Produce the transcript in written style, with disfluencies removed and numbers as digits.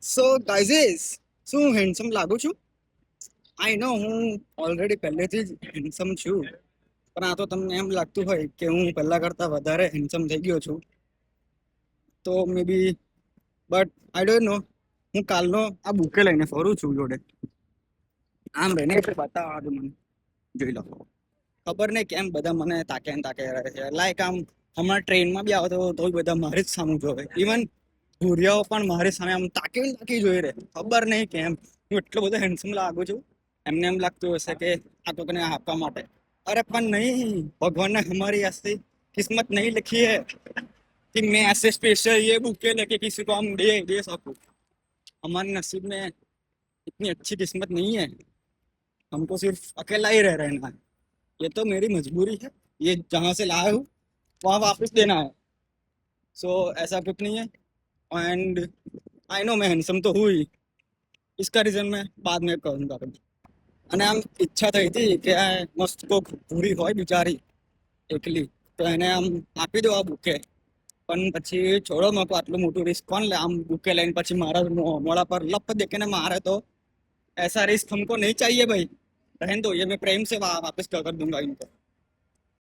સો ગાઈઝીસ, શું હું હેન્ડસમ લાગુ છું? આઈ નો હું ઓલરેડી પહેલેથી જ હેન્ડસમ છું, પણ આ તો તમને એમ લાગતું હોય કે હું પહેલા કરતા વધારે હેન્ડસમ થઈ ગયો છું. તો મે બી, બટ આઈ ડોન્ટ નો. હું કાલનો આ બુકે લઈને ફરું છું જોડે. આમ રહીને બતાવવા દો મને, જોઈ લો. ખબર નહીં કેમ બધા મને તાકે ને તાકે રહે છે. લાઈક આમ હમણાં ટ્રેનમાં બી આવતો તો બધા મારે જ સામું જોવે. ઇવન ભૂરિયાઓ પણ મારી સામે આમ તાકી તાકી જોઈ રહે. ખબર નહીં કેમ હું એટલો બધો હેન્ડસમ લાગુ છું. એમને એમ લાગતું હશે કે આ તો તને આપવા માટે. अरे पण नहीं, भगवान ने हमारी ऐसी किस्मत नहीं लिखी है कि मैं ऐसे स्पेशल ये बुके लेके किसी को हम दे सकूं. हमारे नसीब में इतनी अच्छी किस्मत नहीं है. हमको सिर्फ अकेला ही रह रहना है. ये तो मेरी मजबूरी है. ये जहाँ से लाया हूँ वहाँ वापस देना है. सो ऐसा कुछ नहीं है. एंड आई नो मैं हैंडसम तो हूँ ही. इसका रीजन मैं बाद में कहूँगा कभी. અને આમ ઈચ્છા થઈ હતી કે આ મસ્ત કોક પૂરી હોય બિચારી એકલી, તો એને આમ આપી દો આ બુકે. પણ પછી છોડો મકો, આટલું મોટું રિસ્ક કોણ લે? આમ બુકે લઈને પછી મારા મોડા पर लप देके मारे तो ऐसा रिस्क हमको नहीं चाहिए भाई. रहने दो, ये मैं प्रेम से वापस कर दूंगा इनको.